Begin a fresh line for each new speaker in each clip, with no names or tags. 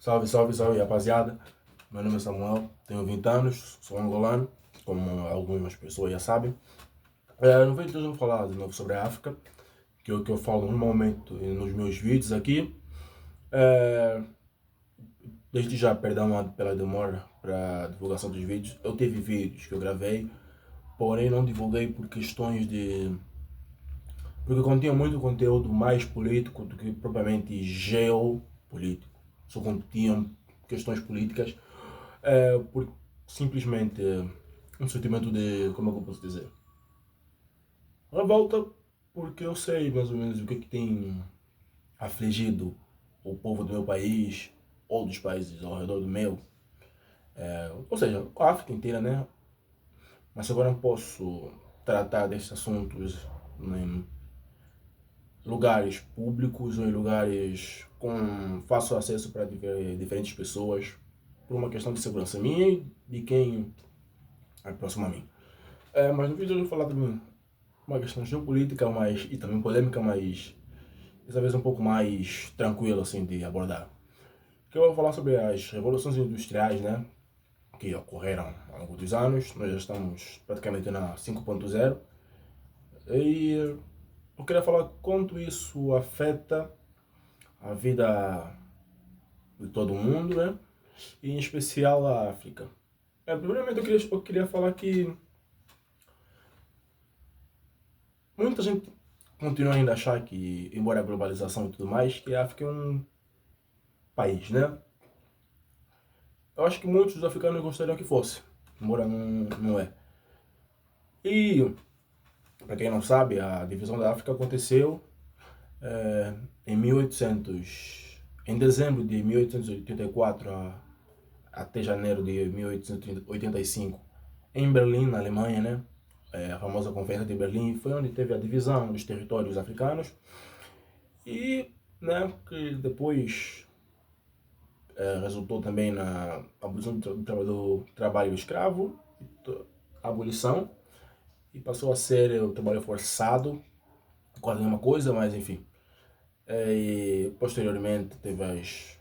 Salve, salve, salve, rapaziada. Meu nome é Samuel, tenho 20 anos, sou angolano, como algumas pessoas já sabem. No vídeo de hoje eu vou falar de novo sobre a África, que é o que eu falo normalmente nos meus vídeos aqui. É, Desde já, perdão pela demora para a divulgação dos vídeos. Eu tive vídeos que eu gravei, porém não divulguei por questões de... porque continha muito conteúdo mais político do que propriamente geopolítico. Só continham questões políticas. Por simplesmente um sentimento de, como é que eu posso dizer? Revolta, porque eu sei mais ou menos o que é que tem afligido o povo do meu país ou dos países ao redor do meu. Ou seja, a África inteira, né? Mas agora não posso tratar desses assuntos em lugares públicos ou em lugares com fácil acesso para diferentes pessoas, por uma questão de segurança minha e de quem é próximo a mim. Mas no vídeo eu vou falar também uma questão geopolítica mais, e também polêmica, mas dessa vez um pouco mais tranquilo assim de abordar. Que eu vou falar sobre as revoluções industriais, né, que ocorreram ao longo dos anos. Nós já estamos praticamente na 5.0 e eu queria falar quanto isso afeta a vida de todo mundo, né, e em especial a África. Primeiramente eu queria falar que muita gente continua ainda a achar que, embora a globalização e tudo mais, que a África é um país, né? Eu acho que muitos dos africanos gostariam que fosse, embora não é. E, para quem não sabe, a divisão da África aconteceu em 1800, em dezembro de 1884 até janeiro de 1885, em Berlim, na Alemanha, né? A famosa Conferência de Berlim foi onde teve a divisão dos territórios africanos e, né, que depois resultou também na abolição do trabalho escravo, abolição, e passou a ser o trabalho forçado, quase a mesma coisa, mas enfim. E posteriormente teve as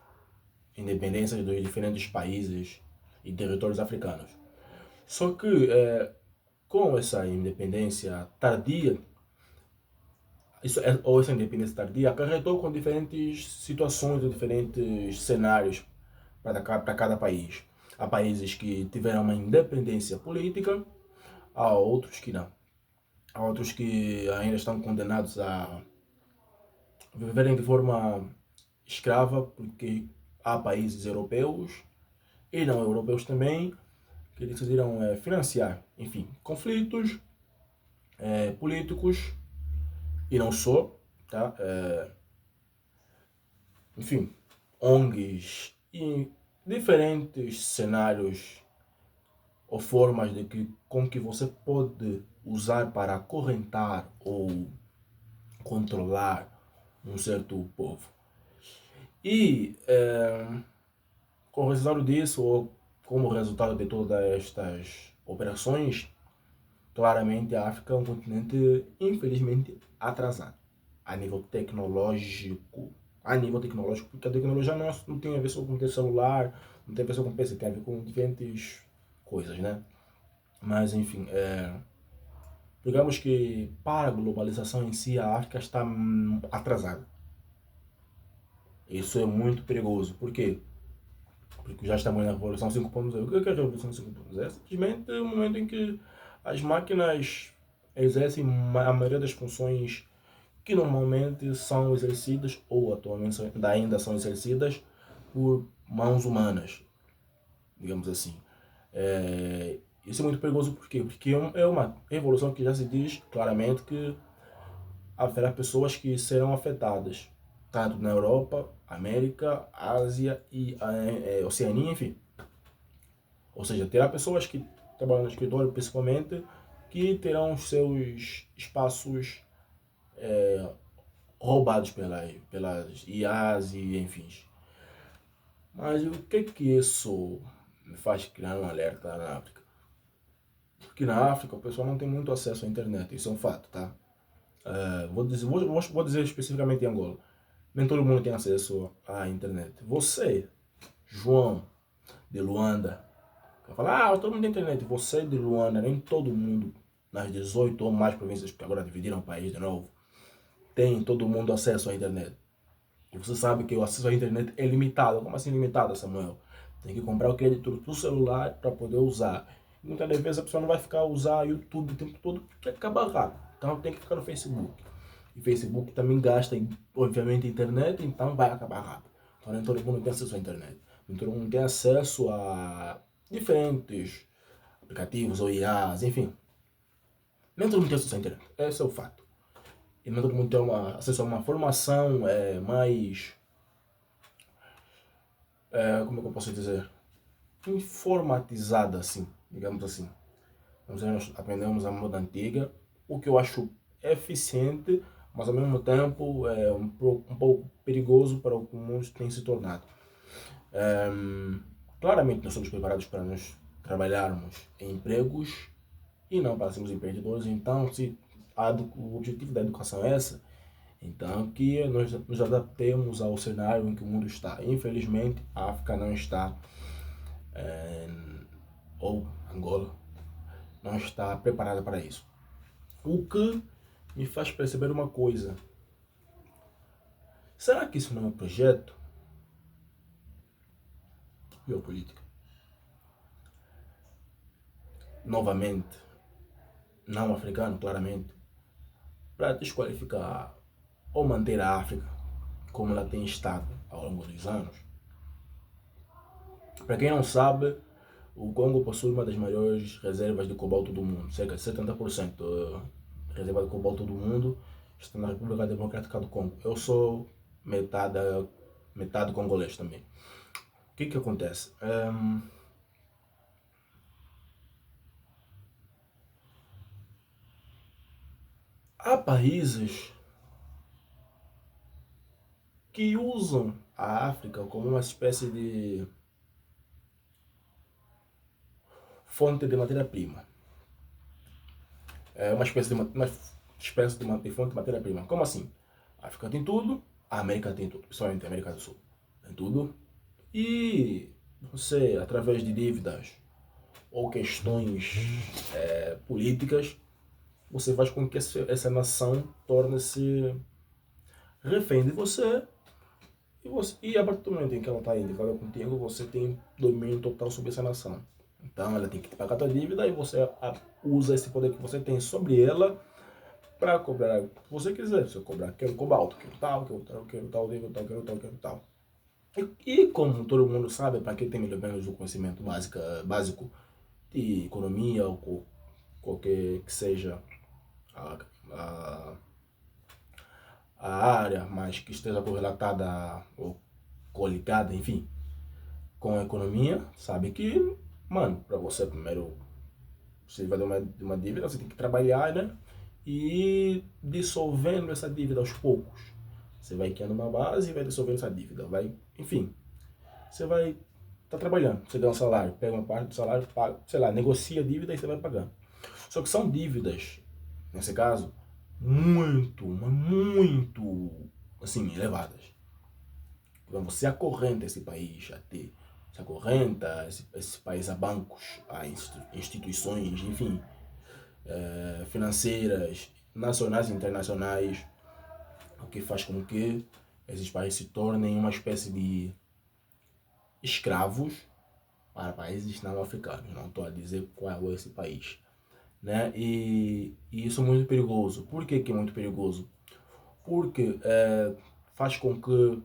independências dos diferentes países e territórios africanos. Só que com essa independência tardia, ou essa independência tardia, acarretou com diferentes situações e diferentes cenários para cada país. Há países que tiveram uma independência política, há outros que não. Há outros que ainda estão condenados a viverem de forma escrava, porque há países europeus e não europeus também que decidiram financiar, enfim, conflitos políticos e não só, tá? Enfim, ONGs e diferentes cenários ou formas com que você pode usar para acorrentar ou controlar um certo povo. E com o resultado disso, ou como resultado de todas estas operações, claramente a África é um continente infelizmente atrasado a nível tecnológico. A nível tecnológico, porque a tecnologia não tem a ver só com ter celular, não tem a ver só com PC, tem a ver com diferentes coisas, né? Mas enfim, digamos que para a globalização em si a África está atrasada. Isso é muito perigoso. Por quê? Porque já estamos na Revolução 5.0. O que é a Revolução 5.0? É simplesmente o momento em que as máquinas exercem a maioria das funções que normalmente são exercidas, ou atualmente ainda são exercidas, por mãos humanas, digamos assim. Isso é muito perigoso por quê? Porque é uma evolução que já se diz claramente que haverá pessoas que serão afetadas, tanto na Europa, América, Ásia e Oceania, enfim. Ou seja, terá pessoas que trabalham no escritório principalmente que terão os seus espaços roubados pelas IAs e enfim. Mas o que isso me faz criar um alerta na África? Porque na África o pessoal não tem muito acesso à internet, isso é um fato, tá? Vou dizer especificamente em Angola. Nem todo mundo tem acesso à internet. Você João, de Luanda. Vai falar, todo mundo tem internet. Você de Luanda, nem todo mundo, nas 18 ou mais províncias, porque agora dividiram o país de novo, tem todo mundo acesso à internet. E você sabe que o acesso à internet é limitado. Como assim limitado, Samuel? Tem que comprar o crédito do celular para poder usar. Muitas das vezes a pessoa não vai ficar a usar YouTube o tempo todo, porque acaba rápido. Então tem que ficar no Facebook. E Facebook também gasta, obviamente, internet, então vai acabar rápido. Então nem todo mundo tem acesso à internet. Nem todo mundo tem acesso a diferentes aplicativos ou IAs, enfim. Nem todo mundo tem acesso à internet. Esse é o fato. E nem todo mundo tem acesso a uma formação mais, como é que eu posso dizer, informatizada, assim, digamos assim. Nós aprendemos a moda antiga, o que eu acho eficiente, mas ao mesmo tempo é um pouco perigoso para o que o mundo tem se tornado. Claramente nós estamos preparados para nos trabalharmos em empregos e não para sermos empreendedores. Então, se o objetivo da educação é essa, então que nós nos adaptemos ao cenário em que o mundo está. Infelizmente, a África não está, ou Angola, não está preparada para isso. O que me faz perceber uma coisa. Será que isso não é um projeto geopolítico? Novamente, não africano, claramente, para desqualificar ou manter a África como ela tem estado ao longo dos anos. Para quem não sabe, o Congo possui uma das maiores reservas de cobalto do mundo, cerca de 70% da reserva de cobalto do mundo está na República Democrática do Congo. Eu sou metade congolês também. O que acontece? Há países que usam a África como uma espécie de fonte de matéria-prima. É uma espécie de fonte de matéria-prima. Como assim? A África tem tudo, a América tem tudo, principalmente a América do Sul. Tem tudo. E você, através de dívidas ou questões políticas, você faz com que essa nação torne-se refém de você. E a partir do momento em que ela está indicada contigo, você tem domínio total sobre essa nação. Então ela tem que te pagar a tua dívida e você usa esse poder que você tem sobre ela para cobrar o que você quiser. Você cobrar, quero cobalto, quero tal, quero tal, quero tal, quero tal, quero tal, quero tal. E como todo mundo sabe, para quem tem pelo menos o conhecimento básico de economia ou qualquer que seja a, a, a área, mas que esteja correlatada ou coligada, enfim, com a economia, sabe que, mano, para você primeiro, você vai de uma dívida, você tem que trabalhar, né? E dissolvendo essa dívida aos poucos. Você vai criando uma base e vai dissolvendo essa dívida. Vai, enfim, você vai tá trabalhando. Você ganha um salário, pega uma parte do salário, paga, sei lá, negocia a dívida e você vai pagando. Só que são dívidas, nesse caso, muito, assim, elevadas. Então você acorrenta esse país a ter, se acorrenta esse país a bancos, a instituições, enfim, financeiras, nacionais e internacionais, o que faz com que esses países se tornem uma espécie de escravos para países não africanos. Não estou a dizer qual é esse país. Né? E isso é muito perigoso. Por que é muito perigoso? Porque faz com que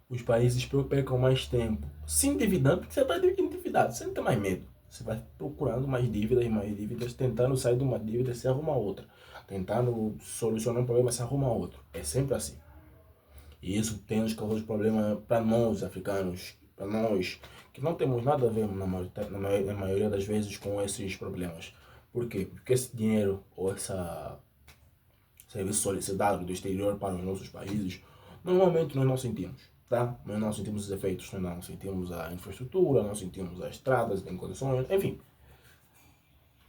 os países percam mais tempo se endividando, porque você está endividado, você não tem mais medo. Você vai procurando mais dívidas, tentando sair de uma dívida e se arruma outra. Tentando solucionar um problema, se arruma outro. É sempre assim. E isso tem nos causado problema para nós, africanos, para nós, que não temos nada a ver na maioria das vezes com esses problemas. Por quê? Porque esse dinheiro ou esse serviço solicitado do exterior para os nossos países, normalmente nós não sentimos. Tá? Nós não sentimos os efeitos, nós não sentimos a infraestrutura, não sentimos as estradas em condições, enfim.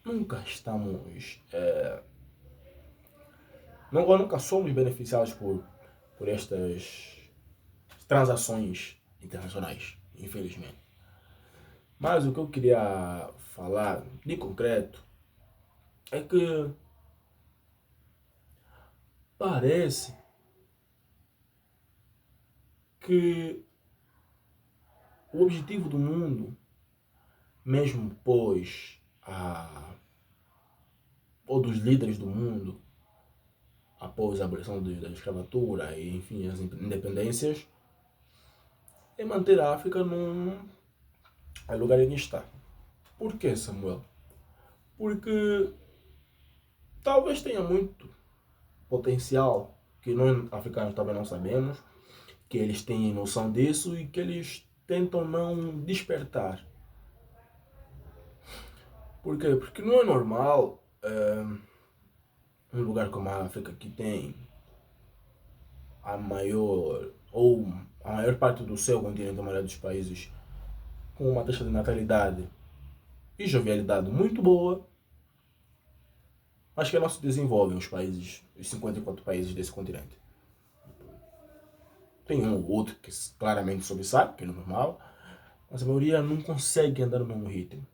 Nunca estamos, nunca somos beneficiados por estas transações internacionais, infelizmente. Mas o que eu queria falar de concreto é que parece que o objetivo do mundo, mesmo depois ou dos líderes do mundo, após a abolição da escravatura e, enfim, as independências, é manter a África no lugar em que está. Por que, Samuel? Porque talvez tenha muito potencial que nós africanos também não sabemos, que eles têm noção disso e que eles tentam não despertar. Por quê? Porque não é normal um lugar como a África, que tem a maior parte do seu continente, a maioria dos países, com uma taxa de natalidade e jovialidade muito boa, mas que não se desenvolvem os 54 países desse continente. Tem um ou outro que claramente sobressai, que é normal, mas a maioria não consegue andar no mesmo ritmo.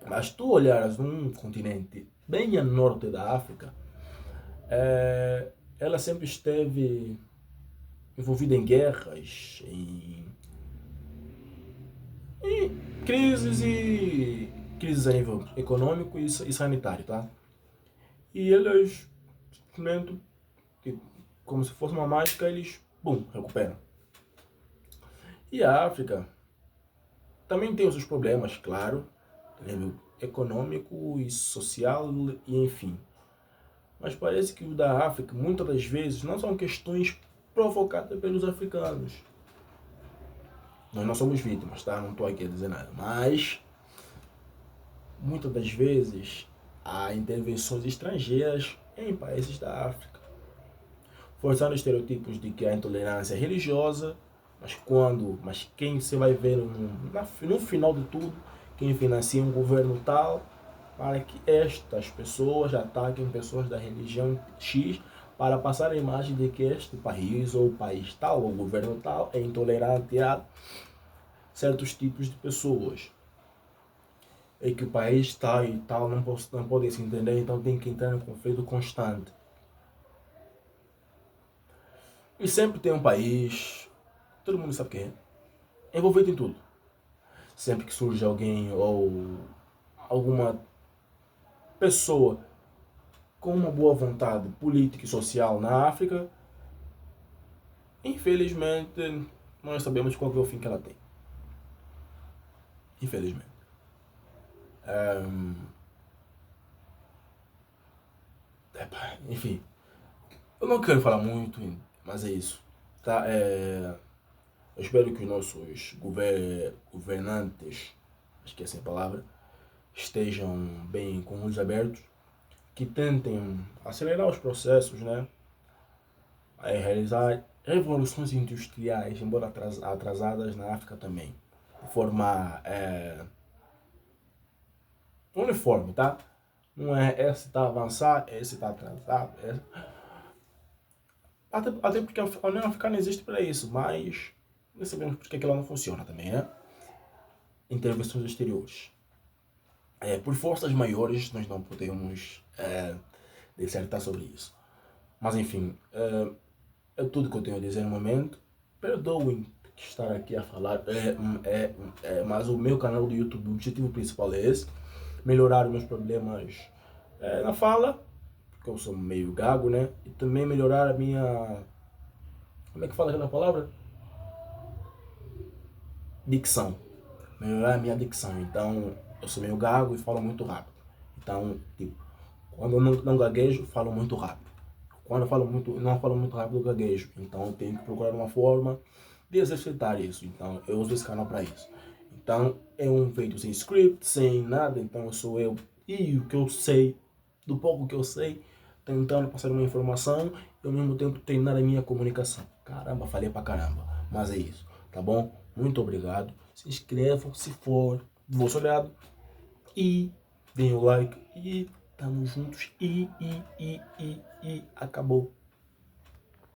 Mas tu olhares um continente bem a norte da África, ela sempre esteve envolvida em guerras, em crises a nível econômico e sanitário, tá? E eles, simplesmente, como se fosse uma mágica, eles, bum, recuperam. E a África também tem os seus problemas, claro, a nível econômico e social e enfim. Mas parece que o da África, muitas das vezes, não são questões provocadas pelos africanos. Nós não somos vítimas, tá? Não estou aqui a dizer nada. Mas, muitas das vezes, há intervenções estrangeiras em países da África, forçando estereotipos de que a intolerância é religiosa, mas quem você vai ver no final de tudo, quem financia um governo tal, para que estas pessoas ataquem pessoas da religião X, para passar a imagem de que este país, ou país tal, ou governo tal, é intolerante a certos tipos de pessoas. E que o país tal e tal não podem se entender, então tem que entrar em conflito constante. E sempre tem um país, todo mundo sabe quem é, envolvido em tudo. Sempre que surge alguém ou alguma pessoa com uma boa vontade política e social na África, infelizmente, nós sabemos qual é o fim que ela tem. Infelizmente. Enfim, eu não quero falar muito, mas é isso. Tá? Eu espero que os nossos governantes, acho que é essa a palavra, estejam bem com os olhos abertos, que tentem acelerar os processos, né? Realizar revoluções industriais, embora atrasadas na África também, de forma uniforme, tá? Não é esse está avançado, esse está atrasado. Até porque a União Africana existe para isso, mas nós sabemos porque que ela não funciona também, né? Intervenções exteriores. Por forças maiores, nós não podemos dissertar sobre isso. Mas enfim, é tudo que eu tenho a dizer no momento. Perdoem estar aqui a falar, mas o meu canal do YouTube, o objetivo principal é esse: melhorar os meus problemas na fala, porque eu sou meio gago, né? E também melhorar a minha. Como é que fala aquela palavra? Dicção. Melhorar a minha dicção. Então, eu sou meio gago e falo muito rápido. Então, tipo, quando eu não gaguejo, falo muito rápido. Quando eu não falo muito rápido, eu gaguejo. Então, eu tenho que procurar uma forma de exercitar isso. Então, eu uso esse canal para isso. Então, é um vídeo sem script, sem nada. Então, sou eu e o que eu sei, do pouco que eu sei, tentando passar uma informação e ao mesmo tempo treinar a minha comunicação. Caramba, falei pra caramba. Mas é isso, tá bom? Muito obrigado. Se inscrevam se for do vosso olhado. E deem o like. E tamo juntos. E acabou.